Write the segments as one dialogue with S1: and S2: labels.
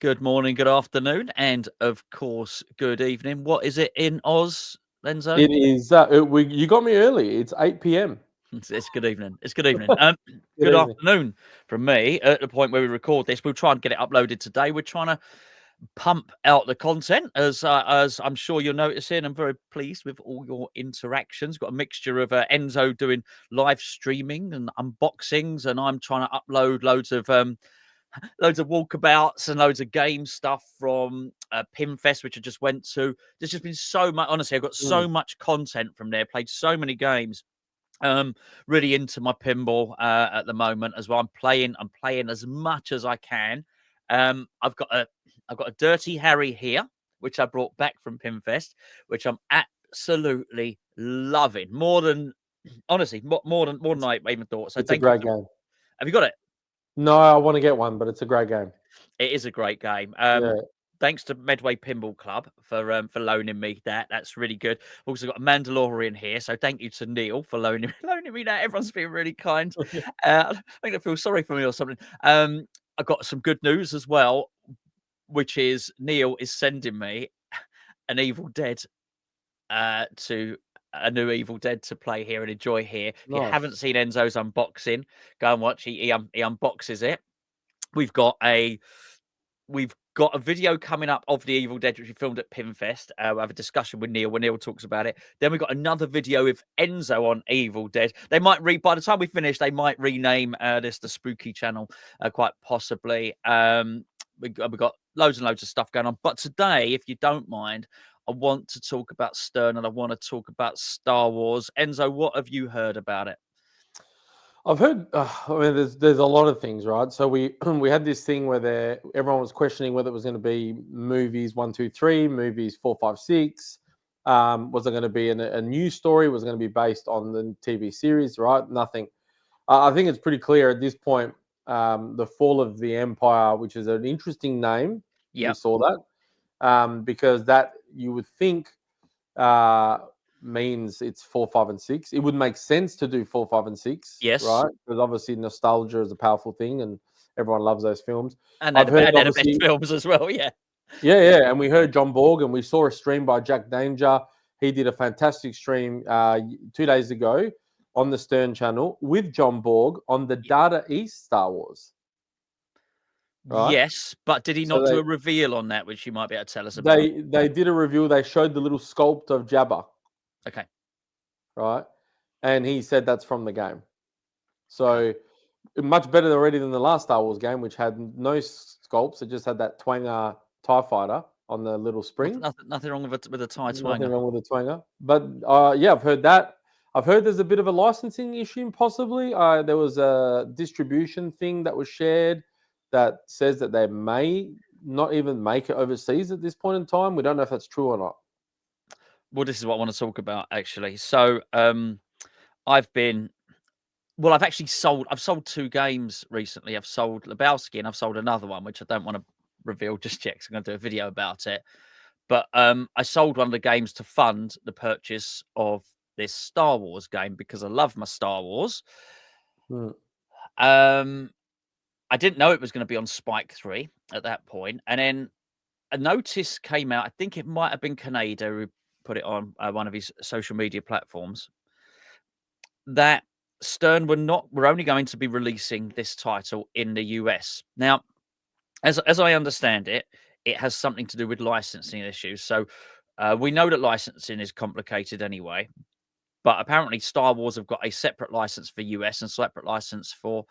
S1: Good morning, good afternoon, and of course, good evening. What is it in Oz, Enzo?
S2: It is. You got me early. It's 8 p.m.
S1: It's good evening. It's good evening.
S2: Good
S1: Good
S2: evening.
S1: afternoon from me. At the point where we record this, we'll try and get it uploaded today. We're trying to pump out the content, as I'm sure you're noticing. I'm very pleased with all your interactions. Got a mixture of Enzo doing live streaming and unboxings, and I'm trying to upload loads of walkabouts and loads of game stuff from Pinfest, which I just went to. There's just been so much. Honestly, I've got so much content from there. Played so many games. Really into my pinball at the moment as well. I'm playing as much as I can. I've got a Dirty Harry here, which I brought back from Pinfest, which I'm absolutely loving. More than honestly, more than I even thought. So
S2: It's a
S1: thank you.
S2: great game.
S1: Have you got it?
S2: No, I want to get one, but it's a great game.
S1: It is a great game.
S2: Yeah.
S1: Thanks to Medway Pinball Club for loaning me that. That's really good. Also got a Mandalorian here, so thank you to Neil for loaning me that. Everyone's been really kind. I think they feel sorry for me or something. I got some good news as well, which is Neil is sending me an Evil Dead to a new Evil Dead to play here and enjoy here. If you
S2: Nice.
S1: haven't seen Enzo's unboxing, go and watch. He unboxes it. We've got a video coming up of the Evil Dead, which we filmed at Pinfest. We'll have a discussion with Neil when Neil talks about it. Then we've got another video with Enzo on Evil Dead. They might by the time we finish, they might rename this the Spooky Channel, quite possibly. We've got loads and loads of stuff going on. But today, if you don't mind, I want to talk about Stern and I want to talk about Star Wars. Enzo, what have you heard about it?
S2: I've heard. I mean, there's a lot of things, right? So we we had this thing where everyone was questioning whether it was going to be movies 1, 2, 3, movies 4, 5, 6. Was it going to be a new story? Was it going to be based on the TV series? Right? Nothing. I think it's pretty clear at this point. The Fall of the Empire, which is an interesting name.
S1: Yeah.
S2: We saw that because that you would think means it's 4, 5, and 6. It would make sense to do 4, 5, and 6,
S1: Yes.
S2: right? Because obviously nostalgia is a powerful thing, and everyone loves those films.
S1: And
S2: I've heard
S1: they're the
S2: obviously,
S1: best films as well. Yeah.
S2: yeah, and we heard John Borg, and we saw a stream by Jack Danger. He did a fantastic stream 2 days ago on the Stern channel with John Borg on the Data East Star Wars. Right?
S1: Yes, but did he
S2: So
S1: not do a reveal on that, which you might be able to tell us about?
S2: they did a review. They showed the little sculpt of Jabba.
S1: Okay.
S2: Right? And he said that's from the game. So much better already than the last Star Wars game, which had no sculpts. It just had that twanger TIE fighter on the little spring.
S1: Nothing wrong with a TIE twanger.
S2: Nothing wrong with the twanger. But yeah, I've heard that. I've heard there's a bit of a licensing issue, possibly. There was a distribution thing that was shared that says that they may not even make it overseas at this point in time. We don't know if that's true or not.
S1: Well, this is what I want to talk about, actually. So I've actually sold 2 games recently. I've sold Lebowski and I've sold another one, which I don't want to reveal just yet because I'm going to do a video about it. But I sold one of the games to fund the purchase of this Star Wars game because I love my Star Wars. I didn't know it was going to be on Spike 3 at that point. And then a notice came out. I think it might have been Canada who put it on one of his social media platforms that Stern were only going to be releasing this title in the US. Now, as I understand it, it has something to do with licensing issues. So we know that licensing is complicated anyway, but apparently Star Wars have got a separate license for US and separate license for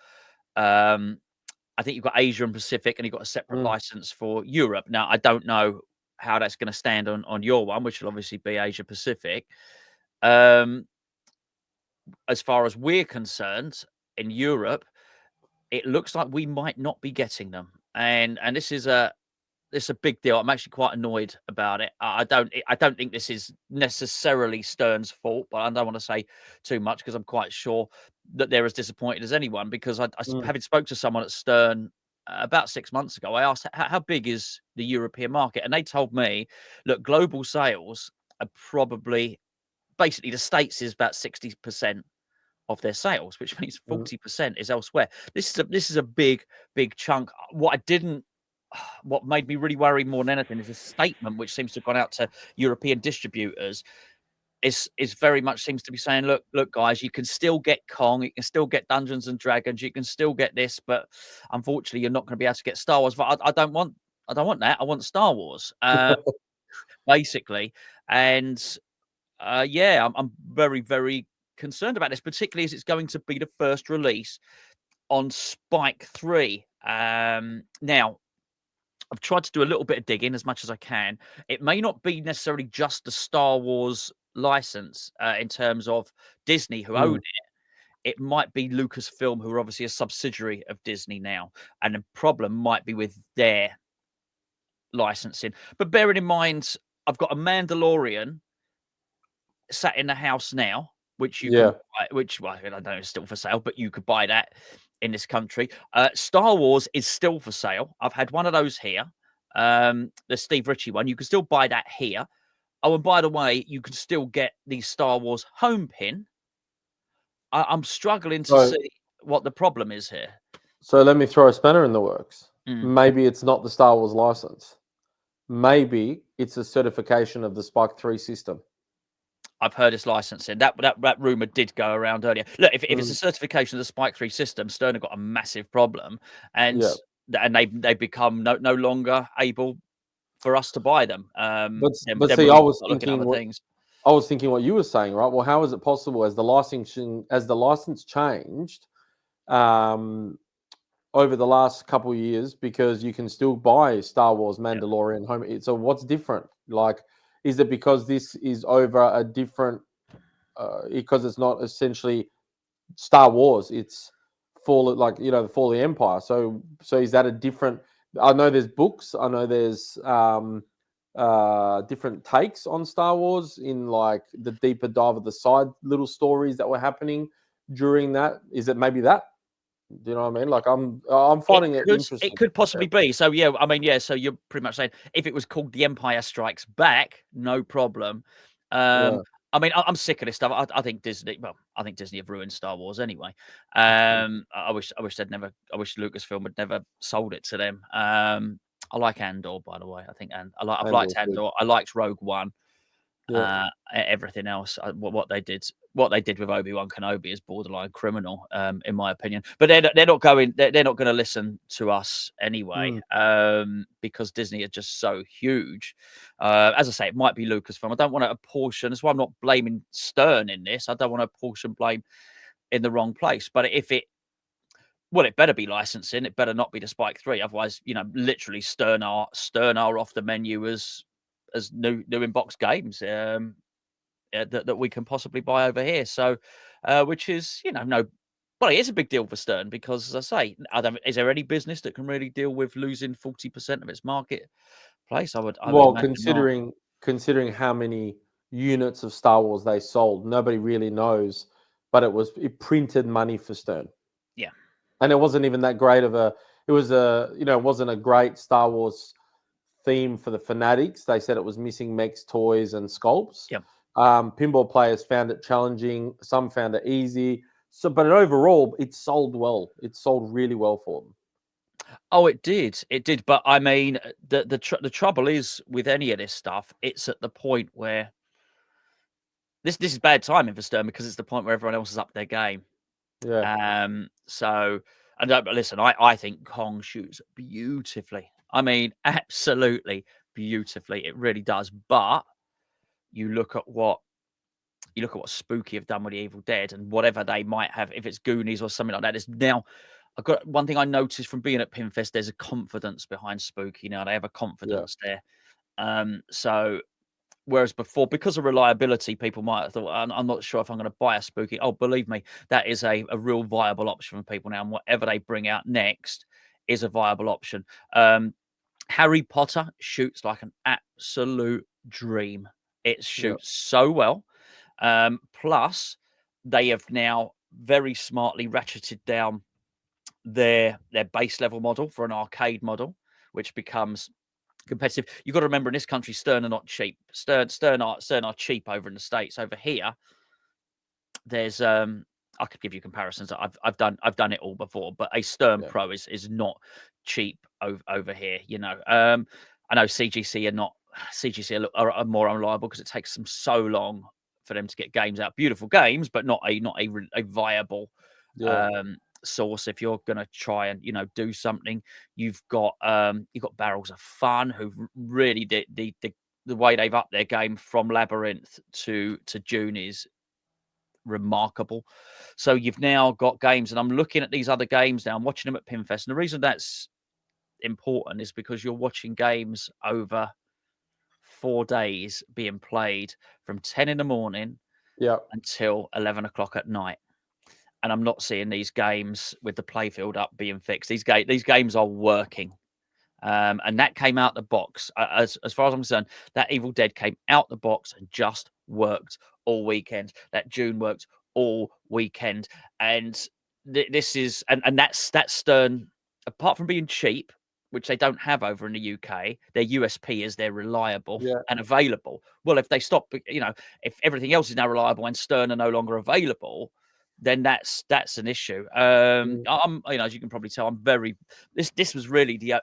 S1: I think you've got Asia and Pacific, and you've got a separate license for Europe. Now, I don't know how that's going to stand on your one, which will obviously be Asia Pacific. As far as we're concerned, in Europe, it looks like we might not be getting them, and this is a big deal. I'm actually quite annoyed about it. I don't think this is necessarily Stern's fault, but I don't want to say too much because I'm quite sure that they're as disappointed as anyone. Because having spoke to someone at Stern about 6 months ago, I asked how big is the European market, and they told me, look, global sales are probably basically the States is about 60% of their sales, which means 40% is elsewhere. This is a big chunk. What I didn't what made me really worry more than anything is a statement which seems to have gone out to European distributors. Is very much seems to be saying, look, guys, you can still get Kong, you can still get Dungeons and Dragons, you can still get this, but unfortunately, you're not going to be able to get Star Wars. But I don't want that. I want Star Wars, basically. And yeah, I'm very, very concerned about this, particularly as it's going to be the first release on Spike 3. Now, I've tried to do a little bit of digging as much as I can. It may not be necessarily just the Star Wars license in terms of Disney who own
S2: Mm,
S1: it. It might be Lucasfilm, who are obviously a subsidiary of Disney now, and the problem might be with their licensing. But bearing in mind, I've got a Mandalorian sat in the house now, which you can
S2: yeah.
S1: buy, which, well, I don't know, it's still for sale, but you could buy that in this country. Star Wars is still for sale. I've had one of those here. The Steve Ritchie one. You can still buy that here. Oh, and by the way, you can still get the Star Wars home pin. I'm struggling to
S2: So,
S1: see what the problem is here.
S2: so let me throw a spanner in the works.
S1: Mm.
S2: Maybe it's not the Star Wars license. Maybe it's a certification of the Spike 3 system.
S1: I've heard it's licensing. That rumor did go around earlier. Look, if it's a
S2: Mm,
S1: certification of the Spike 3 system, Stern have got a massive problem, and
S2: yeah.
S1: they become no longer able for us to buy them.
S2: But
S1: Then
S2: see,
S1: we'll need to start looking at other things.
S2: I was thinking what you were saying, right? Well, how is it possible as the license changed um, over the last couple of years, because you can still buy Star Wars
S1: Yeah.
S2: Mandalorian home. So what's different? Like, is it because this is over a different? Because it's not essentially Star Wars. It's like the Fall of the Empire. So is that a different? I know there's books. I know there's different takes on Star Wars in like the deeper dive of the side little stories that were happening during that. Is it maybe that? Do you know what I mean? Like I'm finding it
S1: It
S2: interesting.
S1: could
S2: Yeah.
S1: possibly be. So yeah, I mean, yeah. So you're pretty much saying if it was called The Empire Strikes Back, no problem.
S2: Yeah.
S1: I mean, I'm sick of this stuff. I think Disney. Well, I think Disney have ruined Star Wars anyway. I wish they'd never. I wish Lucasfilm had never sold it to them. I like Andor, by the way. I think, and I've liked
S2: Andor's good.
S1: Andor. I liked Rogue One.
S2: Yeah.
S1: Everything else, what they did with Obi-Wan Kenobi is borderline criminal, in my opinion. But they're not going. They're not going to listen to us anyway,
S2: Mm.
S1: because Disney are just so huge. As I say, it might be Lucasfilm. I don't want to apportion. That's why I'm not blaming Stern in this. I don't want to apportion blame in the wrong place. But if it well, it better be licensing. It better not be the Spike 3. Otherwise, literally Stern are off the menu as new in box games. That we can possibly buy over here. So, which is, no, well, it is a big deal for Stern because, as I say, is there any business that can really deal with losing 40% of its marketplace? I would
S2: Well,
S1: imagine not.
S2: considering how many units of Star Wars they sold, nobody really knows. But it printed money for Stern,
S1: Yeah,
S2: and it wasn't even that great of a. It was it wasn't a great Star Wars theme for the fanatics. They said it was missing mechs, toys, and sculpts.
S1: yeah.
S2: Pinball players found it challenging. Some found it easy. So, but overall, it sold well. It sold really well for them.
S1: Oh, it did, it did. But I mean, the trouble is with any of this stuff, it's at the point where this is bad timing for Stern because it's the point where everyone else is up their game.
S2: Yeah,
S1: So, and listen, I think Kong shoots beautifully. I mean, absolutely beautifully. It really does. But you look at what Spooky have done with the Evil Dead and whatever they might have, if it's Goonies or something like that. Is now I've got one thing I noticed from being at Pinfest. There's a confidence behind Spooky now. They have a
S2: yeah,
S1: confidence there. So whereas before, because of reliability, people might have thought, I'm not sure if I'm going to buy a Spooky. Oh, believe me, that is a real viable option for people now. And whatever they bring out next is a viable option. Harry Potter shoots like an absolute dream. It
S2: yeah,
S1: shoots so well. Plus, they have now very smartly ratcheted down their base level model for an arcade model, which becomes competitive. You've got to remember in this country, Stern are not cheap. Stern are cheap over in the States. Over here, there's I could give you comparisons. I've done it all before, but a Stern
S2: yeah.
S1: Pro is not cheap over here. I know CGC are more unreliable because it takes them so long for them to get games out. Beautiful games, but not a viable
S2: Yeah.
S1: source if you're going to try and do something. You've got Barrels of Fun, who really the way they've upped their game from Labyrinth to June is remarkable. So you've now got games, and I'm looking at these other games now. I'm watching them at Pinfest, and the reason that's important is because you're watching games over 4 days being played from 10 in the morning
S2: Yeah.
S1: until 11 o'clock at night. And I'm not seeing these games with the playfield up being fixed. These games are working. And that came out the box. As far as I'm concerned, that Evil Dead came out the box and just worked all weekend. That June worked all weekend. And this is and that's Stern, apart from being cheap, which they don't have over in the UK, their USP is they're reliable
S2: Yeah.
S1: and available. Well, if they stop, if everything else is now reliable and Stern are no longer available, then that's an issue. I'm, as you can probably tell, I'm very. This was really the.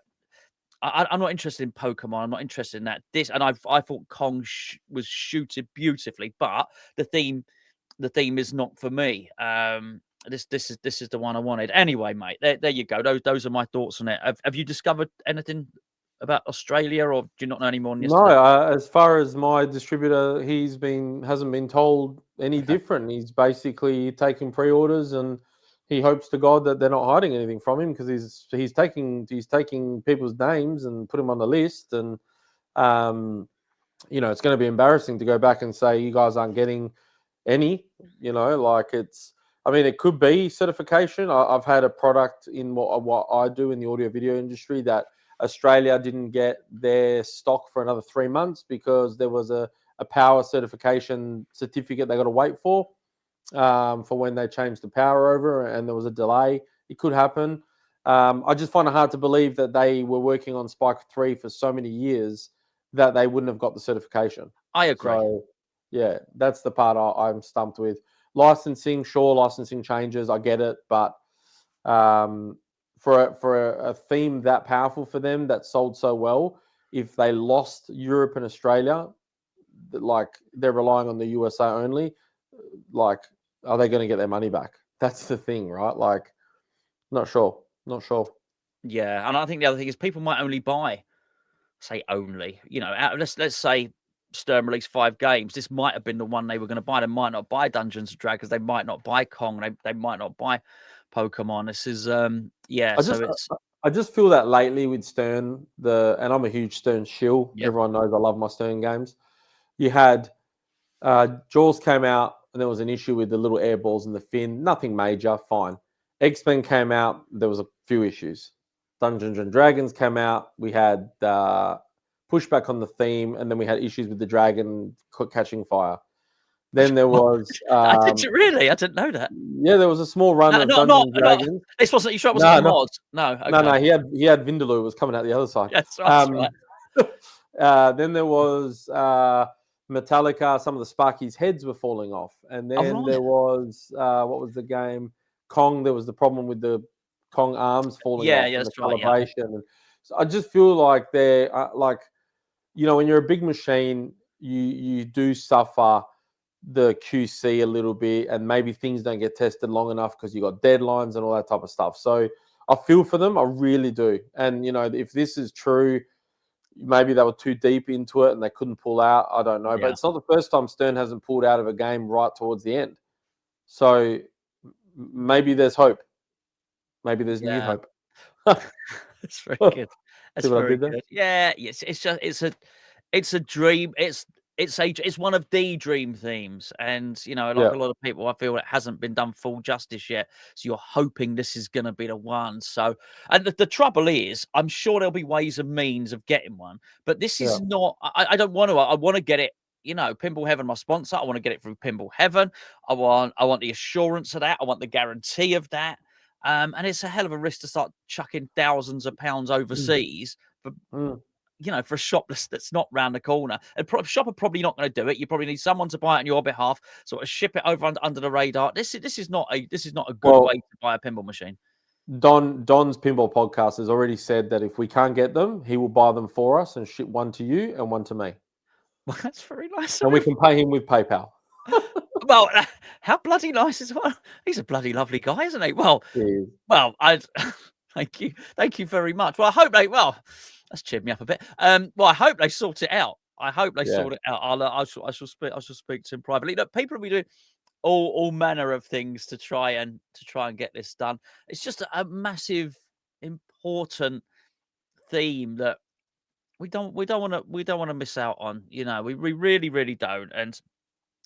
S1: I'm not interested in Pokemon. I'm not interested in that. I thought Kong was shooted beautifully, but the theme is not for me. This is the one I wanted. Anyway, mate, there you go. Those are my thoughts on it. Have you discovered anything about Australia, or do you not know any more than
S2: No,
S1: yesterday?
S2: as far as my distributor, hasn't been told any
S1: Okay.
S2: different. He's basically taking pre-orders, and he hopes to God that they're not hiding anything from him, because he's taking people's names and put them on the list, and um, it's going to be embarrassing to go back and say you guys aren't getting any. I mean, it could be certification. I've had a product in what I do in the audio video industry that Australia didn't get their stock for another 3 months because there was a power certification certificate they got to wait for when they changed the power over, and there was a delay. It could happen. I just find it hard to believe that they were working on Spike 3 for so many years that they wouldn't have got the certification.
S1: I agree.
S2: So, yeah, that's the part I'm stumped with. Licensing, sure, licensing changes, I get it, but for a theme that powerful for them that sold so well, if they lost Europe and Australia, like they're relying on the USA only, like are they going to get their money back? That's the thing, right? Like, not sure.
S1: Yeah, and I think the other thing is people might only buy, say only, let's say Stern released 5 games. This might have been the one they were going to buy. They might not buy Dungeons and Dragons. They might not buy Kong. They might not buy Pokemon. This is yeah.
S2: I
S1: So
S2: just
S1: it's
S2: I just feel that lately with Stern, and I'm a huge Stern shill.
S1: yeah.
S2: Everyone knows I love my Stern games. You had Jaws came out, and there was an issue with the little air balls in the fin. Nothing major, fine. X-Men came out, there was a few issues. Dungeons and Dragons came out, we had pushback on the theme, and then we had issues with the dragon catching fire. Then there was
S1: I did really. I didn't know that.
S2: there was a small run
S1: No,
S2: of Dungeons and
S1: not.
S2: Dragons.
S1: This wasn't. You sure it wasn't
S2: No,
S1: a
S2: no,
S1: mod? No. Okay.
S2: no. He had Vindaloo was coming out the other side.
S1: Yes, that's right.
S2: Then there was Metallica. Some of the Sparky's heads were falling off, and then
S1: right.
S2: there was what was the game? Kong. There was the problem with the Kong arms falling off and the
S1: That's right. Yeah.
S2: calibration. And so I just feel like they're like, when you're a big machine, you do suffer the QC a little bit, and maybe things don't get tested long enough because you got deadlines and all that type of stuff. So I feel for them, I really do. And if this is true, maybe they were too deep into it and they couldn't pull out. I don't know, but it's not the first time Stern hasn't pulled out of a game right towards the end. So maybe there's hope. Maybe there's new hope.
S1: That's very good. That's
S2: See what I
S1: very
S2: did there?
S1: good. Yeah. Yes. It's a dream. It's one of the dream themes, and like
S2: Yeah.
S1: a lot of people, I feel it hasn't been done full justice yet. So you're hoping this is going to be the one. So, and the trouble is, I'm sure there'll be ways and means of getting one, but this
S2: Yeah.
S1: is not. I don't want to. I want to get it. Pinball Heaven, my sponsor. I want to get it through Pinball Heaven. I want the assurance of that. I want the guarantee of that. And it's a hell of a risk to start chucking thousands of pounds overseas for for a shop that's not round the corner. A shop are probably not going to do it. You probably need someone to buy it on your behalf, sort of ship it over under the radar. This is not a good way
S2: Well,
S1: to buy a pinball machine.
S2: Don's Pinball Podcast has already said that if we can't get them, he will buy them for us and ship one to you and one to me.
S1: Well, that's very nice of
S2: And we
S1: him.
S2: can pay him with PayPal.
S1: Well, how bloody nice as well. He's a bloody lovely guy, isn't he? Well,
S2: Yeah.
S1: I thank you very much. Well, I hope they. Well, that's cheered me up a bit. Well, I hope they sort it out. I hope they
S2: Yeah.
S1: sort it out. I shall speak to him privately. Look, people will be doing all manner of things to try and get this done. It's just a massive, important theme that we don't want to miss out on. You know, we really don't. And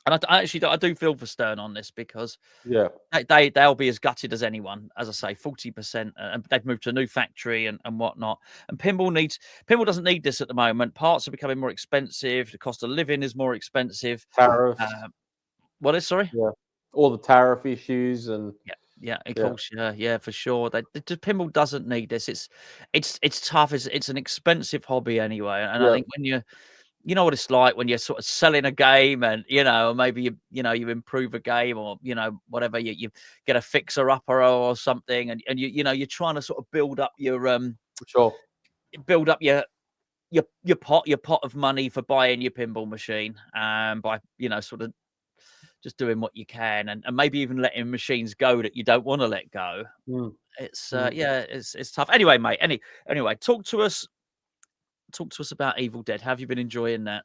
S1: I actually I do feel for Stern on this because
S2: Yeah.
S1: they'll be as gutted as anyone. As I say, 40%, and they've moved to a new factory and whatnot. And pinball doesn't need this at the moment. Parts are becoming more expensive. The cost of living is more expensive.
S2: Tariffs.
S1: Uh, what is sorry?
S2: Yeah. All the tariff issues and
S1: Yeah, of
S2: yeah.
S1: course, yeah, for sure. The pinball doesn't need this. It's tough. It's an expensive hobby anyway, and I
S2: Yeah.
S1: think when you know what it's like when you're sort of selling a game and, maybe you improve a game or, whatever, you get a fixer upper or something and you're trying to sort of build up
S2: Sure.
S1: your pot of money for buying your pinball machine, by, sort of just doing what you can and maybe even letting machines go that you don't want to let go.
S2: Mm.
S1: It's
S2: Mm.
S1: it's tough. Anyway, mate, anyway, talk to us about Evil Dead. How have you been enjoying that?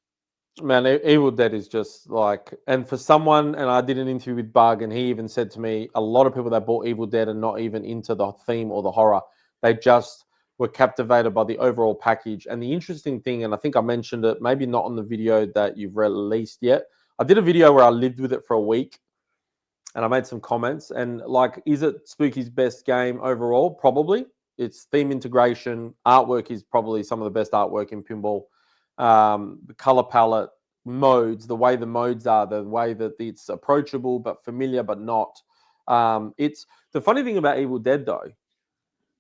S2: Man, Evil Dead is just like, and for someone, and I did an interview with Bug, and he even said to me, a lot of people that bought Evil Dead are not even into the theme or the horror. They just were captivated by the overall package. And the interesting thing, and I think I mentioned it, maybe not on the video that you've released yet. I did a video where I lived with it for a week, and I made some comments. And like, is it Spooky's best game overall? Probably. Its theme integration, artwork is probably some of the best artwork in pinball. The color palette, modes, the way the modes are, the way that it's approachable but familiar but not. It's the funny thing about Evil Dead though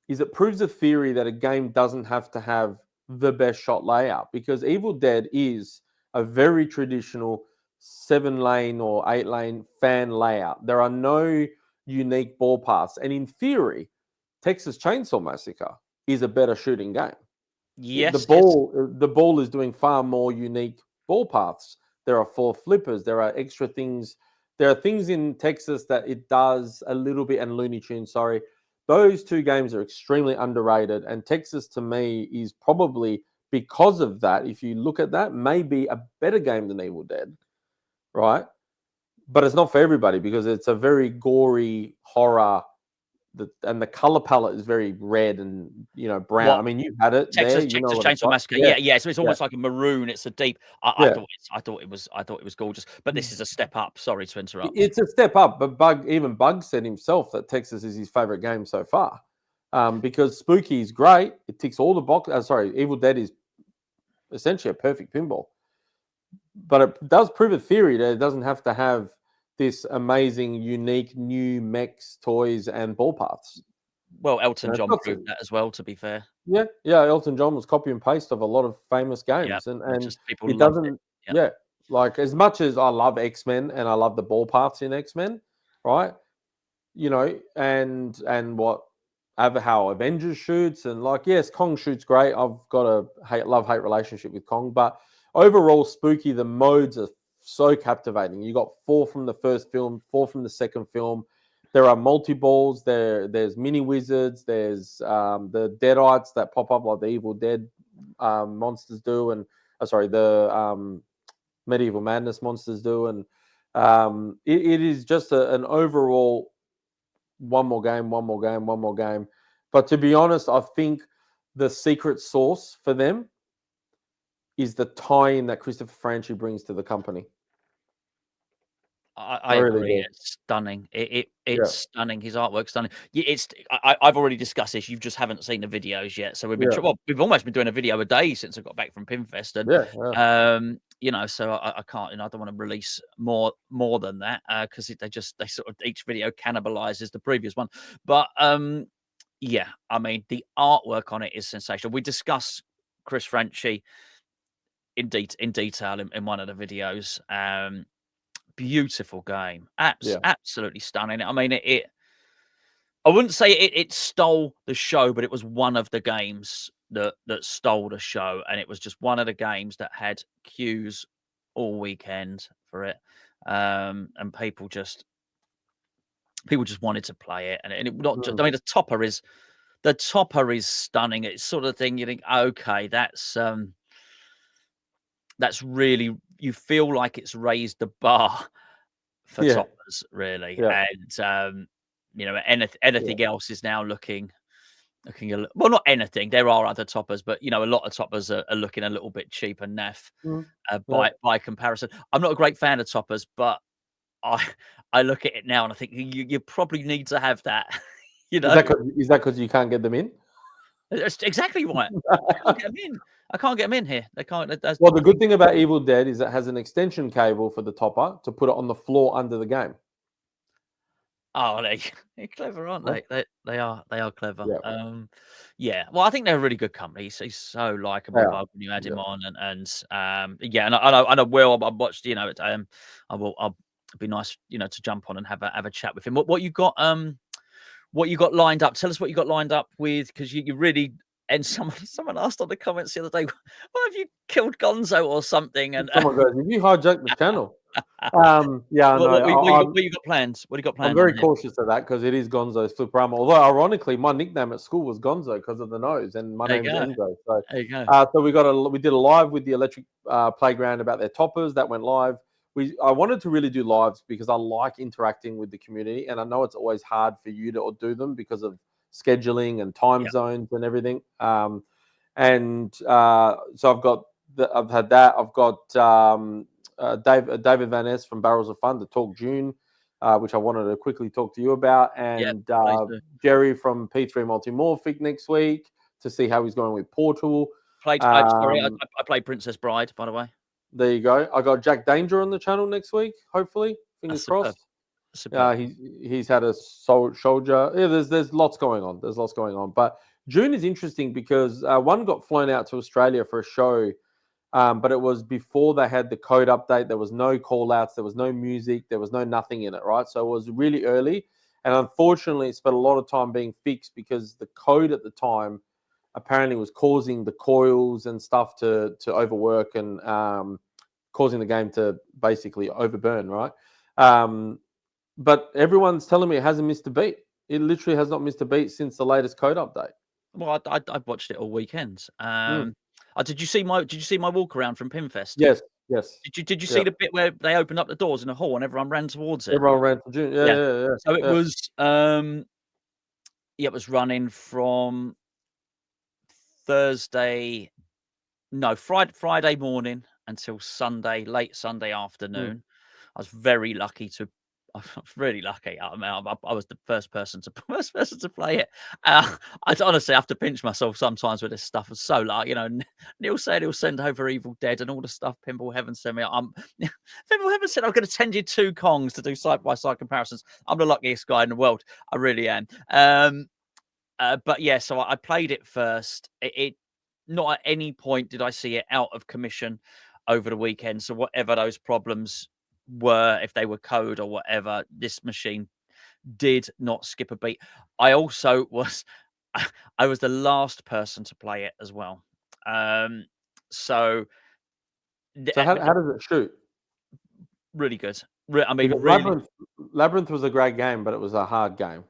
S2: is it proves a theory that a game doesn't have to have the best shot layout because Evil Dead is a very traditional 7-lane or 8-lane fan layout. There are no unique ball paths, and in theory, Texas Chainsaw Massacre is a better shooting game. The
S1: Yes, yes.
S2: ball is doing far more unique ball paths. There are 4 flippers. There are extra things. There are things in Texas that it does a little bit, and Looney Tunes. Sorry, those 2 games are extremely underrated. And Texas, to me, is probably because of that. If you look at that, maybe a better game than Evil Dead, right? But it's not for everybody because it's a very gory horror. And the color palette is very red and brown.
S1: What
S2: I mean, you had it there. You know
S1: Texas
S2: what it's
S1: Chainsaw
S2: like.
S1: Massacre.
S2: Yeah,
S1: Yeah. So it's
S2: yeah,
S1: almost like a maroon. It's a deep.
S2: yeah.
S1: I thought it was gorgeous. But this is a step up. Sorry to interrupt.
S2: It's a step up. But Bug said himself that Texas is his favorite game so far, because Spooky is great. It ticks all the boxes. Sorry, Evil Dead is essentially a perfect pinball, but it does prove a theory that it doesn't have to have this amazing, unique new mechs, toys, and ball paths.
S1: Well, Elton
S2: It's
S1: John
S2: not
S1: proved that as well. To be fair,
S2: Yeah, yeah. Elton John was copy and paste of a lot of famous
S1: yeah,
S2: games,
S1: and
S2: and
S1: just people
S2: it
S1: loved it.
S2: doesn't.
S1: Yeah.
S2: Yeah, like as much as I love X-Men and I love the ball paths in X-Men, right? And what how Avengers shoots and like yes, Kong shoots great. I've got a love hate relationship with Kong, but overall, Spooky the modes are so captivating. You got 4 from the first film, 4 from the second film. There are multi balls. There's mini wizards. There's the deadites that pop up like the Evil Dead monsters do, and sorry, the medieval madness monsters do, and it is just an overall one more game, one more game, one more game. But to be honest, I think the secret sauce for them is the tie-in that Christopher Franchi brings to the company.
S1: I
S2: I really
S1: agree.
S2: do.
S1: It's stunning. It's
S2: Yeah,
S1: stunning. His artwork's stunning. It's I've already discussed this. You just haven't seen the videos yet. So
S2: yeah,
S1: we've almost been doing a video a day since I got back from Pinfest, and
S2: yeah, yeah.
S1: so I can't, I don't want to release more than that because they sort of each video cannibalizes the previous one. But yeah, I mean the artwork on it is sensational. We discussed Chris Franchi in detail in one of the videos. Beautiful game.
S2: Yeah.
S1: Absolutely stunning. I mean, I wouldn't say it stole the show, but it was one of the games that stole the show, and it was just one of the games that had queues all weekend for it, and people just wanted to play it, and it not. I mean, the topper is stunning. It's sort of thing you think, okay, that's really, you feel like it's raised the bar for
S2: Yeah,
S1: toppers, really,
S2: yeah,
S1: and
S2: yeah.
S1: anything else is now looking well, not anything. There are other toppers, but a lot of toppers are looking a little bit cheap and naff
S2: Mm, yeah.
S1: by comparison. I'm not a great fan of toppers, but I I look at it now and I think you probably need to have that. you
S2: Is
S1: know,
S2: that 'cause is that 'cause you can't get them in?
S1: that's exactly right. I can't get them in. I can't get them in here. They can't.
S2: Well, the good thing about Evil Dead is it has an extension cable for the topper to put it on the floor under the game.
S1: Oh, they're clever, aren't
S2: Huh?
S1: they? They are clever.
S2: Yeah,
S1: Yeah. Well, I think they're a really good company. He's so
S2: they
S1: likable,
S2: are.
S1: Bug, when you had
S2: Yeah.
S1: him on, and yeah, and I know Will. I've watched. I'll be nice, to jump on and have a chat with him. What you got? What you got lined up? Tell us what you got lined up with, because you really. And someone asked on the comments the other day, "Why have you killed Gonzo or something?" And
S2: Someone goes, "Have you hijacked the channel?" Yeah, I know.
S1: what you got planned? What do you got
S2: I'm
S1: planned on
S2: very
S1: here?
S2: cautious of that because it is Gonzo's Flipperama. Although ironically, my nickname at school was Gonzo because of the nose, and my
S1: There you
S2: name's
S1: go.
S2: Enzo. So,
S1: There you go.
S2: we did a live with the electric playground about their toppers that went live. I wanted to really do lives because I like interacting with the community, and I know it's always hard for you to do them because of scheduling and time
S1: Yeah.
S2: zones and everything. And so I've had that. I've got David Van Ness from Barrels of Fun to talk June, which I wanted to quickly talk to you about,
S1: Yeah,
S2: and
S1: please do.
S2: Jerry from P3 Multimorphic next week to see how he's going with Portal.
S1: Sorry,
S2: Um,
S1: I played Princess Bride, by the way.
S2: there you go. I got Jack Danger on the channel next week. Hopefully,
S1: That's
S2: fingers
S1: superb,
S2: crossed.
S1: superb.
S2: He's had a soldier. Yeah, there's lots going on. There's lots going on. But June is interesting because one got flown out to Australia for a show, but it was before they had the code update. There was no call outs. There was no music. There was no nothing in it, right? So it was really early. And unfortunately, it spent a lot of time being fixed because the code at the time apparently was causing the coils and stuff to overwork and causing the game to basically overburn, right? Um, but everyone's telling me it hasn't missed a beat. It literally has not missed a beat since the latest code update.
S1: Well, I watched it all weekend.
S2: Mm.
S1: Did you see my walk around from Pinfest?
S2: Yes, yes.
S1: Did you see
S2: Yep.
S1: the bit where they opened up the doors in a hall and everyone ran towards it?
S2: Everyone ran to June. Yeah,
S1: Yeah.
S2: yeah, yeah,
S1: So it
S2: yeah.
S1: was, yeah, it was running from Thursday no, Friday morning until Sunday, late Sunday
S2: Mm.
S1: afternoon. I was very lucky to I was really lucky. I mean, I was the first person to first person to play it. I honestly have to pinch myself sometimes with this stuff. It's so like, Neil said he'll send over Evil Dead and all the stuff Pinball Heaven sent me. Pinball Heaven said I'm going to send you 2 Kongs to do side by side comparisons. I'm the luckiest guy in the world. I really am. But yeah, so I played it first. It not at any point did I see it out of commission over the weekend. So whatever those problems were, if they were code or whatever, this machine did not skip a beat. I also was I was the last person to play it as well. So
S2: So how does it shoot?
S1: really good. I mean,
S2: Because
S1: really,
S2: Labyrinth was a great game, but it was a hard game.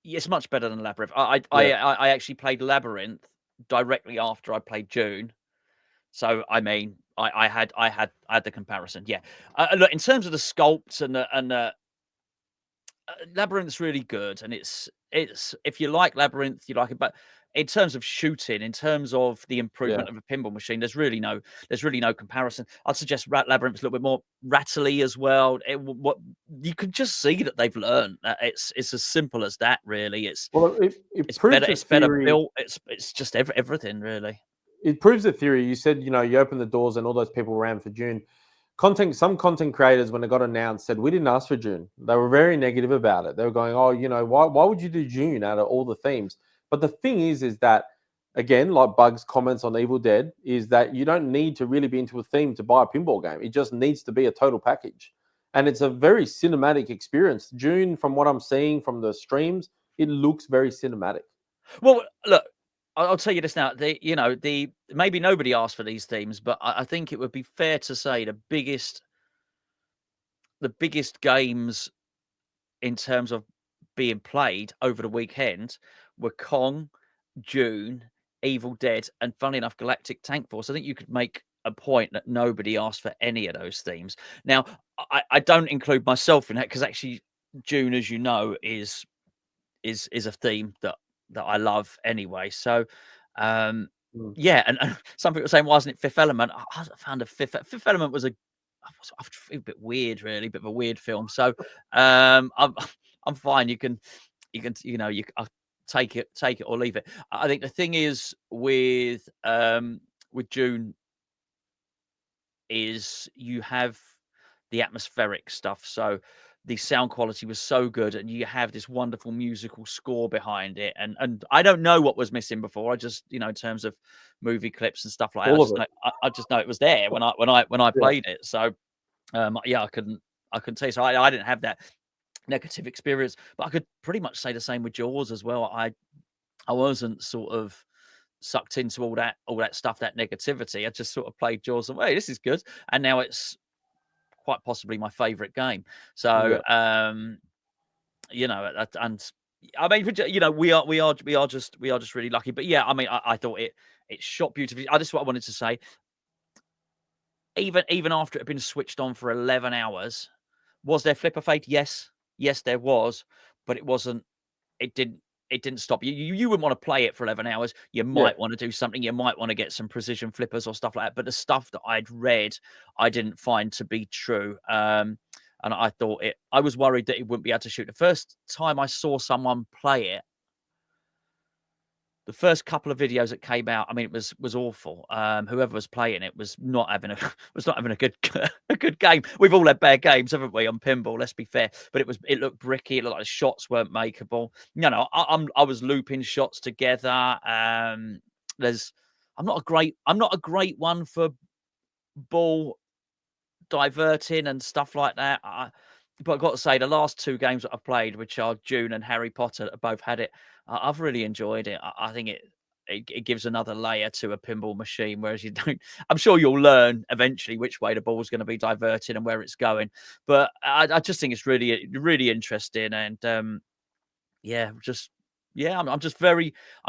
S1: it's much better than Labyrinth. I
S2: Yeah.
S1: I I I actually played Labyrinth directly after I played June. So I mean, I had the comparison. Yeah, look, in terms of the sculpts and Labyrinth's really good, and it's if you like Labyrinth, you like it. But in terms of shooting, in terms of the
S2: Yeah.
S1: improvement of a pinball machine, there's really no comparison. I'd suggest Labyrinth's a little bit more rattly as well. What you can just see that they've learned. That it's as simple as that. Really, it's
S2: Well, it
S1: it's
S2: proves
S1: better.
S2: the
S1: It's better
S2: theory.
S1: built. It's just everything really.
S2: It proves the theory. You said, you opened the doors and all those people ran for June. Some content creators, when it got announced, said we didn't ask for June. They were very negative about it. They were going, "Oh, why would you do June out of all the themes?" But the thing is that again, like Bugs' comments on Evil Dead, is that you don't need to really be into a theme to buy a pinball game. It just needs to be a total package, and it's a very cinematic experience. June, from what I'm seeing from the streams, it looks very cinematic.
S1: Well, look, I'll tell you this now. The maybe nobody asked for these themes, but I think it would be fair to say the biggest games in terms of being played over the weekend were Kong, June, Evil Dead, and funnily enough, Galactic Tank Force. I think you could make a point that nobody asked for any of those themes. Now, I don't include myself in that because actually, June, as you know, is a theme that I love anyway. So, um,
S2: Mm.
S1: yeah, and some people are saying, "Why wasn't it Fifth Element?" I found a Fifth Element was I feel a bit weird, really, bit of a weird film. So, I'm I'm fine. I'll take it or leave it. I think the thing is with June is you have the atmospheric stuff. So the sound quality was so good, and you have this wonderful musical score behind it. And I don't know what was missing before. I just, in terms of movie clips and stuff like that,
S2: All of it.
S1: I just know it was there when I
S2: Yeah.
S1: played it. So yeah, I couldn't say so. I didn't have that negative experience, but I could pretty much say the same with Jaws as well. I wasn't sort of sucked into all that stuff, that negativity. I just sort of played Jaws and, hey, this is good. And now it's quite possibly my favorite game. So,
S2: Yeah.
S1: and I mean, we are just really lucky. But yeah, I mean, I thought it shot beautifully. That's what I wanted to say. Even after it had been switched on for 11 hours, was there flipper fade? Yes, there was, but it wasn't. It didn't stop you. You wouldn't want to play it for 11 hours. You
S2: Yeah.
S1: might want to do something. You might want to get some precision flippers or stuff like that. But the stuff that I'd read, I didn't find to be true. And I thought I was worried that it wouldn't be able to shoot. The first time I saw someone play it, the first couple of videos that came out, I mean, it was awful. Whoever was playing it was not having a was not having a good a good game. We've all had bad games, haven't we, on pinball? Let's be fair. But it looked bricky. It looked like the shots weren't makeable. I was looping shots together. There's I'm not a great one for ball diverting and stuff like that. But I've got to say, the last two games that I've played, which are June and Harry Potter, that both had it, I've really enjoyed it. I think it gives another layer to a pinball machine, whereas you don't. I'm sure you'll learn eventually which way the ball's going to be diverted and where it's going. But I just think it's really, really interesting, and yeah, just yeah, I'm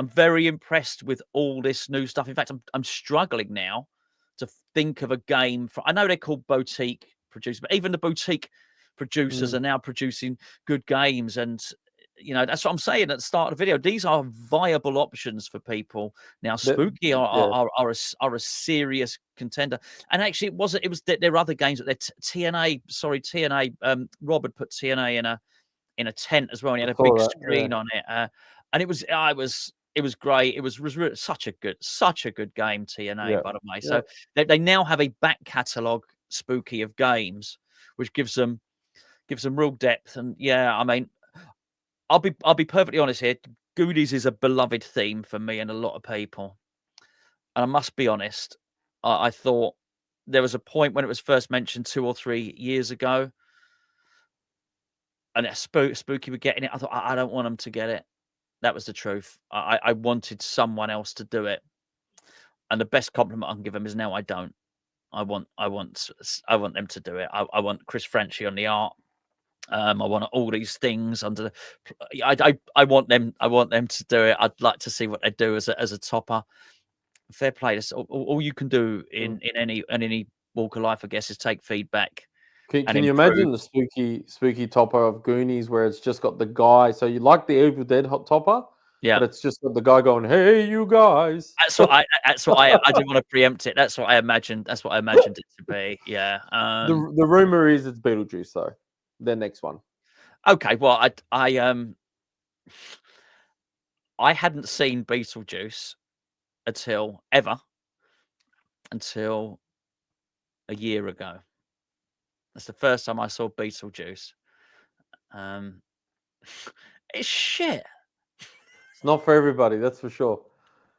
S1: very impressed with all this new stuff. In fact, I'm struggling now to think of a game I know they're called boutique producers, but even the boutique producers
S2: Mm.
S1: are now producing good games. And that's what I'm saying at the start of the video. These are viable options for people now.
S2: That,
S1: Spooky are
S2: yeah.
S1: a serious contender. And actually, it was there are other games that TNA. Sorry, TNA. Rob had put TNA in a tent as well, and he
S2: I
S1: had a
S2: saw
S1: big
S2: that. Yeah.
S1: screen on it. And it was great. It was such a good game, TNA,
S2: Yeah.
S1: by the way.
S2: Yeah.
S1: So they now have a back catalogue, Spooky, of games, which gives them real depth. And yeah, I mean, I'll be perfectly honest here. Goonies is a beloved theme for me and a lot of people. And I must be honest, I thought there was a point when it was first mentioned 2 or 3 years ago, and Spooky were getting it. I thought, I don't want them to get it. That was the truth. I wanted someone else to do it, and the best compliment I can give them is now I don't. I want them to do it. I want Chris Frenchy on the art. I want all these things under the. I want them. I want them to do it. I'd like to see what they do as a topper. Fair play. That's all you can do
S2: Mm.
S1: in any walk of life, I guess, is take feedback and
S2: Can you
S1: improve.
S2: imagine the spooky topper of Goonies where it's just got the guy? So you like the Evil Dead hot topper,
S1: Yeah.
S2: but it's just got the guy going, "Hey, you guys."
S1: That's what I didn't want to preempt it. That's what I imagined it to be. Yeah.
S2: The rumor is it's Beetlejuice, though. Their next one.
S1: Okay. Well, I hadn't seen Beetlejuice until a year ago. That's the first time I saw Beetlejuice. Um, it's shit.
S2: It's not for everybody, that's for sure.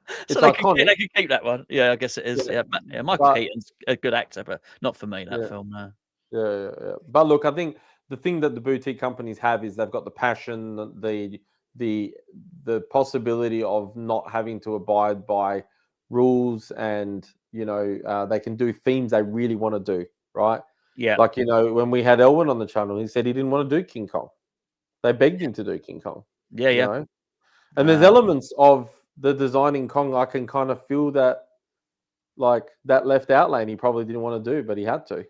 S1: So
S2: It's
S1: they could
S2: iconic.
S1: keep that one. Yeah, I guess it is.
S2: Yeah,
S1: Yeah, Michael
S2: but
S1: Keaton's a good actor, but not for me, that
S2: yeah.
S1: film, no.
S2: Yeah. But look, I think the thing that the boutique companies have is they've got the passion, the possibility of not having to abide by rules, and they can do themes they really want to do, right?
S1: Yeah.
S2: Like, when we had Elwin on the channel, he said he didn't want to do King Kong. They begged him to do King Kong,
S1: Yeah.
S2: you
S1: Yeah.
S2: know. And there's elements of the designing Kong I can kind of feel that, like that left out lane he probably didn't want to do, but he had to.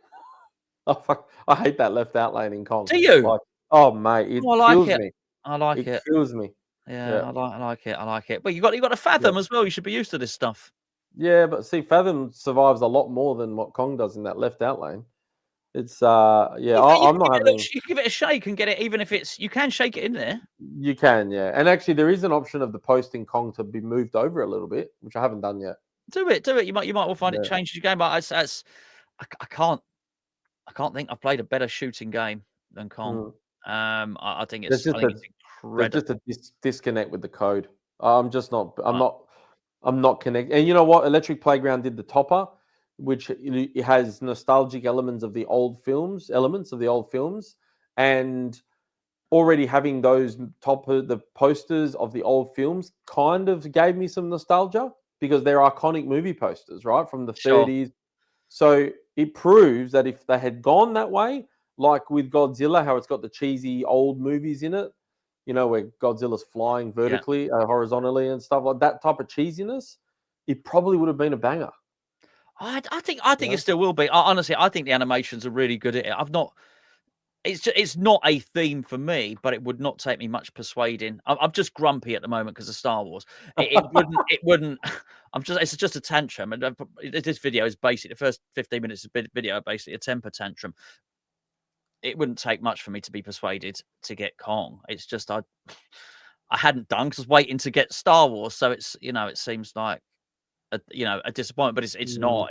S2: Oh, fuck. I hate that left out lane in Kong.
S1: Do you?
S2: Like, oh mate, it
S1: Oh, I like
S2: kills
S1: it.
S2: me.
S1: I like
S2: It
S1: it.
S2: kills me.
S1: Yeah,
S2: Yeah.
S1: I like it. I like it. But you got to
S2: Yeah.
S1: fathom as well. You should be used to this stuff.
S2: Yeah, but see, Fathom survives a lot more than what Kong does in that left out lane. It's yeah,
S1: You
S2: I'm
S1: can
S2: not having.
S1: you can give it a shake and get it, even if it's, you can shake it in there.
S2: You can, yeah. And actually there is an option of the posting Kong to be moved over a little bit, which I haven't done yet.
S1: Do it. You might well find it
S2: Yeah.
S1: changes your game. But I can't think I've played a better shooting game than Kong.
S2: Mm.
S1: I think
S2: There's just
S1: it's incredible.
S2: a disconnect with the code. I'm just not. I'm not connected. And you know what? Electric Playground did the topper, which it has nostalgic elements of the old films, and already having those the posters of the old films kind of gave me some nostalgia, because they're iconic movie posters, right, from the
S1: Sure.
S2: 30s. So it proves that if they had gone that way, like with Godzilla, how it's got the cheesy old movies in it, where Godzilla's flying
S1: Yeah.
S2: vertically, horizontally, and stuff like that type of cheesiness, it probably would have been a banger.
S1: I think it still will be. Honestly, I think the animations are really good at it. It's not a theme for me, but it would not take me much persuading. I'm just grumpy at the moment because of Star Wars. It wouldn't. It's just a tantrum, and this video is basically the first 15 minutes of video, basically a temper tantrum. It wouldn't take much for me to be persuaded to get Kong. It's just I hadn't done, because I was waiting to get Star Wars, so it's, it seems like a disappointment, but it's
S2: Mm,
S1: not.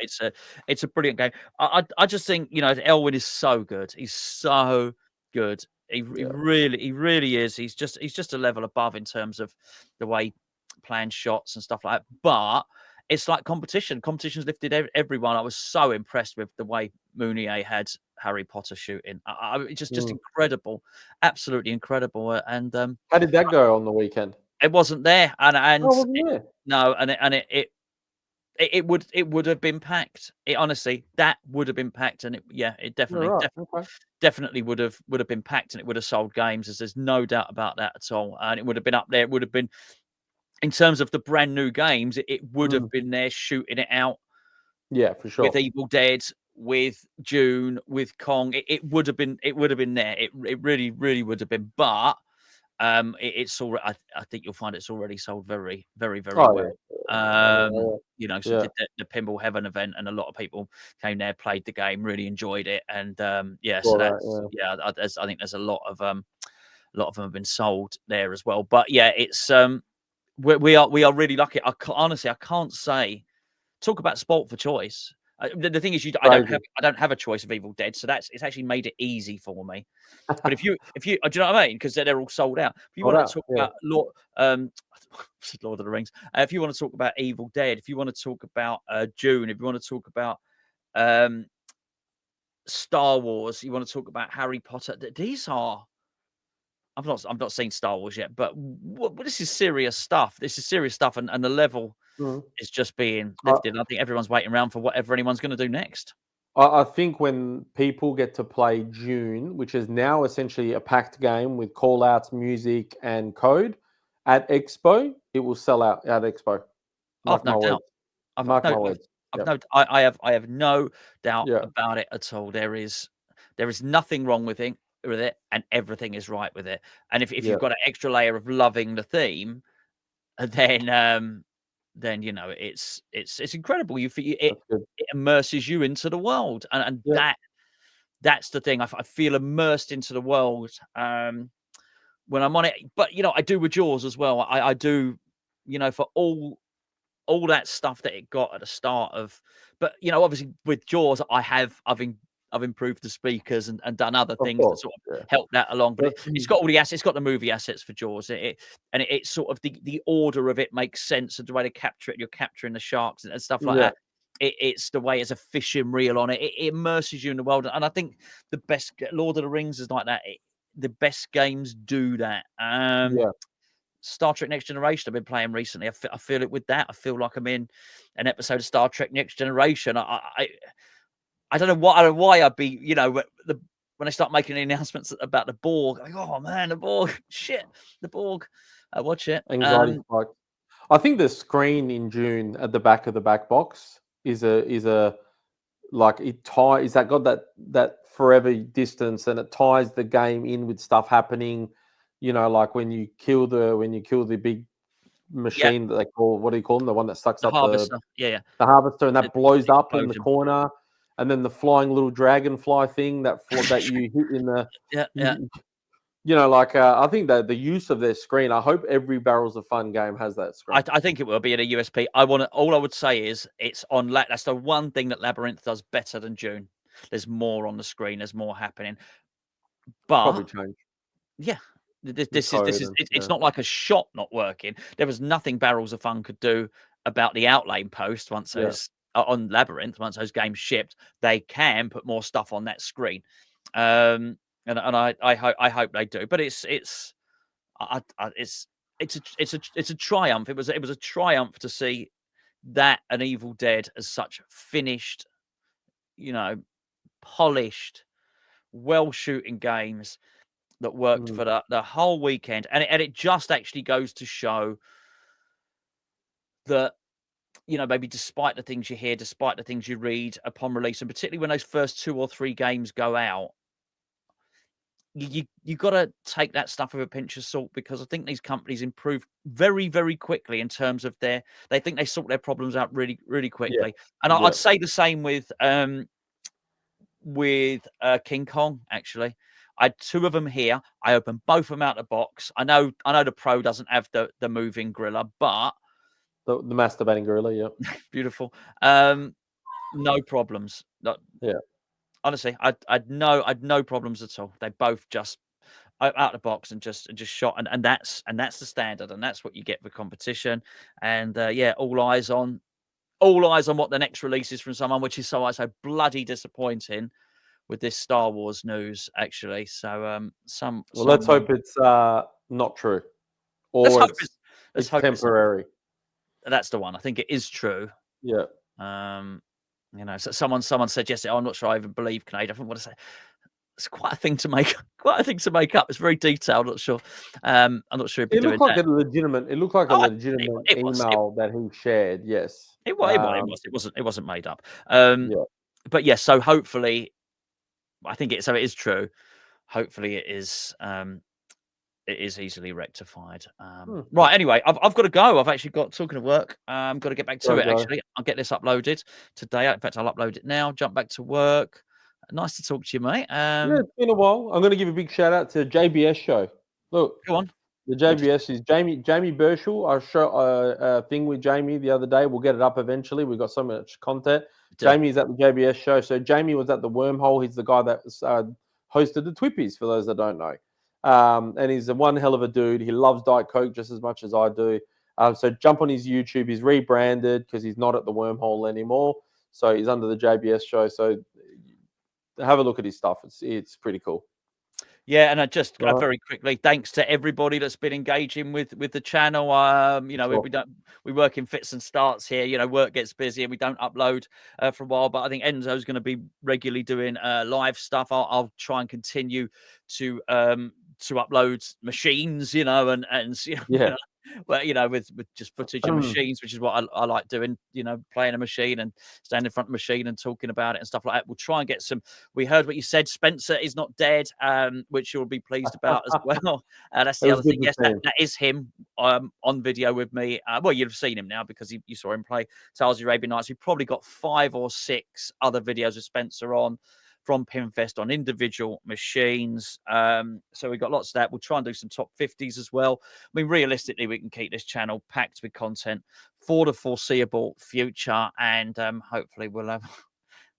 S1: It's a brilliant game. I just think, Elwin is so good. He's so good.
S2: yeah.
S1: He really is. He's just a level above in terms of the way he plans shots and stuff like that. But it's like competition. Competition's lifted everyone. I was so impressed with the way Mounier had Harry Potter shooting. It's just
S2: Mm.
S1: incredible, absolutely incredible. And
S2: How did that go on the weekend?
S1: it wasn't there,
S2: Oh, wasn't there?
S1: no, and it would have been packed. It honestly, that would have been packed, and it
S2: All right. Okay.
S1: definitely would have been packed, and it would have sold games. There's no doubt about that at all. And it would have been up there. It would have been, in terms of the brand new games, it would have
S2: Mm.
S1: been there shooting it out
S2: Yeah, for
S1: with
S2: sure.
S1: Evil Dead, with June, with Kong. It would have been there. It really would have been. But it's already. I think you'll find it's already sold very, very, very
S2: Oh
S1: well.
S2: yeah. I mean,
S1: So
S2: yeah.
S1: did the Pinball Heaven event, and a lot of people came there, played the game, really enjoyed it, and so
S2: Saw that.
S1: that's I think there's a lot of them have been sold there as well. But yeah, it's we are really lucky. Honestly, I can't say, talk about sport for choice. The thing is, I
S2: Crazy.
S1: don't have a choice of Evil Dead, so it's actually made it easy for me. But if you do you know what I mean? Because they're all sold out. If you
S2: Sold
S1: want to
S2: out.
S1: talk
S2: Yeah.
S1: about Lord of the Rings, if you want to talk about Evil Dead, if you want to talk about June, if you want to talk about um, Star Wars, you want to talk about Harry Potter. These are. I've not seen Star Wars yet, but this is serious stuff. This is serious stuff, and the level
S2: Mm.
S1: is just being
S2: I,
S1: lifted. I think everyone's waiting around for whatever anyone's going to do next.
S2: I think when people get to play June, which is now essentially a packed game with call outs, music, and code at Expo, it will sell out at Expo.
S1: I've
S2: Mark
S1: no
S2: my
S1: doubt.
S2: words. Mark my words.
S1: I've
S2: Yep.
S1: no, I have no doubt
S2: Yeah.
S1: about it at all. There is nothing wrong with it, and everything is right with it. And if
S2: Yeah.
S1: you've got an extra layer of loving the theme, then it's incredible.
S2: That's good.
S1: It immerses you into the world, and
S2: Yeah.
S1: that's the thing. I feel immersed into the world when I'm on it. But I do with Jaws as well. I do, for all that stuff that it got at the start of. But obviously with Jaws, I've improved the speakers and done other
S2: Of
S1: things that
S2: course.
S1: sort of
S2: Yeah.
S1: help that along. But
S2: But
S1: it's got all the assets. It's got the movie assets for Jaws. It's sort of the order of it makes sense, and the way to capture it. You're capturing the sharks and stuff like
S2: yeah.
S1: that. It's the way it's a fishing reel on it. It immerses you in the world, and I think the best Lord of the Rings is like that. The best games do that.
S2: Yeah.
S1: Star Trek Next Generation I've been playing recently. I feel it with that. I feel like I'm in an episode of Star Trek Next Generation. I don't know why I'd be, you know, when I start making the announcements about the Borg, like, oh man, the Borg, shit, the Borg. I watch it.
S2: Anxiety spike. I think the screen in June at the back of the back box is a like it ties that got that forever distance, and it ties the game in with stuff happening. You know, like when you kill the big
S1: Yeah,
S2: machine that they call, what do you call them? The one that sucks
S1: the
S2: up the
S1: Harvester. Yeah,
S2: harvester, and
S1: the
S2: that blows up in the
S1: explosion.
S2: corner, and then the flying little dragonfly thing that you hit in the
S1: Yeah.
S2: you know, like I think that the use of their screen. I hope every Barrels of Fun game has that screen.
S1: I think it will be in a USP. All I would say is it's on. That's the one thing that Labyrinth does better than June. There's more on the screen. There's more happening.
S2: Probably
S1: But
S2: change
S1: yeah,
S2: the
S1: this
S2: code
S1: is
S2: and
S1: it's not like a shot not working. There was nothing Barrels of Fun could do about the outlane post once
S2: yeah.
S1: those on Labyrinth. Once those games shipped, they can put more stuff on that screen. And I hope they do. But it's it's a triumph. It was a triumph to see that an Evil Dead as such finished, you know, polished, well shooting games that worked
S2: Mm,
S1: for the whole weekend, and it just actually goes to show that, you know, maybe despite the things you hear, despite the things you read upon release, and particularly when those first 2 or 3 games go out, you got to take that stuff with a pinch of salt, because I think these companies improve very, very quickly in terms of they think they sort their problems out really, really
S2: yeah,
S1: quickly. And
S2: yeah.
S1: I'd say the same with King Kong, actually. I had 2 of them here. I opened both of them out of the box. I know the Pro doesn't have the moving griller, but
S2: The masturbating gorilla, yeah,
S1: beautiful. No problems.
S2: yeah.
S1: Honestly, I'd no problems at all. They both just out the box and just shot, and that's the standard, and that's what you get for competition. And yeah, all eyes on what the next release is from someone, which is so bloody disappointing with this Star Wars news, actually. So
S2: Well, let's
S1: someone
S2: hope it's not true,
S1: let's
S2: or
S1: hope let's
S2: it's
S1: hope it's not.
S2: temporary.
S1: That's the one. I think it is true.
S2: Yeah.
S1: Um, you know, so someone said yesterday, "Oh, I'm not sure I even believe Canada." I think what I say. It's quite a thing to make quite a thing to make up. It's very detailed. Not sure. I'm not sure he'd be
S2: It
S1: doing
S2: looked like
S1: that.
S2: a legitimate. It looked like a
S1: Oh,
S2: legitimate
S1: it was.
S2: email that he shared. Yes.
S1: It wasn't made up.
S2: Yeah.
S1: But yes. So hopefully, I think it. So it is true. Hopefully, it is easily rectified.
S2: Hmm.
S1: Right. Anyway, I've got to go. I've actually got talking of work. Got to get back to
S2: Go
S1: it.
S2: go.
S1: Actually, I'll get this uploaded today. In fact, I'll upload it now. Jump back to work. Nice to talk to you, mate.
S2: Yeah, it's been a while. I'm going to give a big shout out to JBS show. Look,
S1: Go on.
S2: the
S1: What did
S2: JBS is Jamie Burchell. I shot a thing with Jamie the other day. We'll get it up eventually. We've got so much content.
S1: you do?
S2: Jamie's at the JBS show. So Jamie was at the Wormhole. He's the guy that hosted the Twippies, for those that don't know. And he's a one hell of a dude. He loves Diet Coke just as much as I do. So jump on his YouTube. He's rebranded because he's not at the Wormhole anymore. So he's under the JBS show. So have a look at his stuff. It's pretty cool.
S1: Yeah, and I just
S2: All right.
S1: very quickly, thanks to everybody that's been engaging with the channel. You know,
S2: Sure.
S1: we work in fits and starts here. You know, work gets busy and we don't upload for a while. But I think Enzo's going to be regularly doing live stuff. I'll try and continue to upload machines. You know, and
S2: Yeah.
S1: well, you know, with just footage of machines, which is what I like doing. You know, playing a machine and standing in front of a machine and talking about it and stuff like that. We'll try and get some. We heard what you said. Spencer is not dead, which you'll be pleased about as well. That's
S2: It
S1: the
S2: was
S1: other thing.
S2: good to
S1: Yes,
S2: see him.
S1: that is him on video with me. Well, you've seen him now because you saw him play Tales of the Arabian Nights. We've probably got 5 or 6 other videos of Spencer on from Pinfest on individual machines. So we've got lots of that. We'll try and do some top 50s as well. I mean, realistically, we can keep this channel packed with content for the foreseeable future, and hopefully we'll have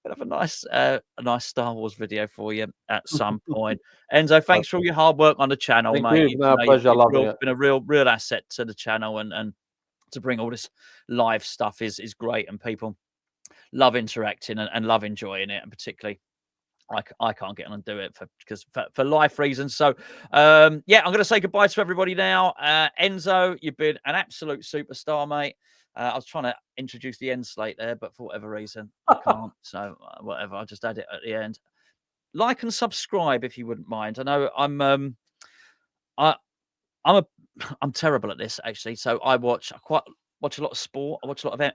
S1: a nice Star Wars video for you at some point. Enzo, thanks for all your hard work on the channel,
S2: Thank
S1: mate.
S2: you. No, pleasure. Loving it.
S1: Been a real asset to the channel, and to bring all this live stuff is great, and people love interacting and love enjoying it, and particularly I can't get on and do it for life reasons. So, yeah, I'm going to say goodbye to everybody now. Enzo, you've been an absolute superstar, mate. I was trying to introduce the end slate there, but for whatever reason, I can't. So, whatever, I'll just add it at the end. Like and subscribe if you wouldn't mind. I know I'm I'm terrible at this actually. So I quite watch a lot of sport. I watch a lot of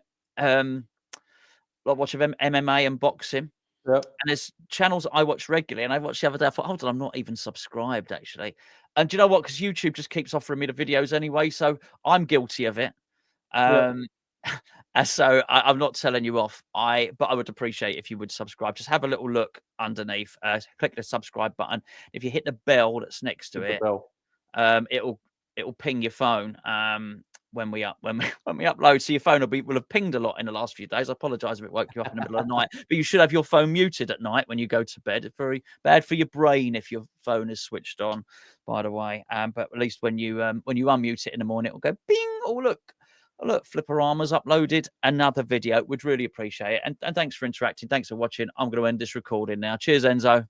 S1: MMA and boxing.
S2: Yep.
S1: And there's channels I watch regularly, and I watched the other day. I thought, hold on, I'm not even subscribed actually. And do you know what? Because YouTube just keeps offering me the videos anyway, so I'm guilty of it.
S2: Yep.
S1: And so I'm not telling you off. But I would appreciate if you would subscribe. Just have a little look underneath. Click the subscribe button. If you hit the bell that's next to
S2: Hit the
S1: it,
S2: bell.
S1: it'll ping your phone when we upload. So your phone will have pinged a lot in the last few days. I apologize if it woke you up in the middle of the night, but you should have your phone muted at night when you go to bed. It's very bad for your brain if your phone is switched on, by the way. But at least when you unmute it in the morning, it'll go bing. Oh look, Flipperama's uploaded another video. Would really appreciate it. And thanks for interacting. Thanks for watching. I'm going to end this recording now. Cheers, Enzo.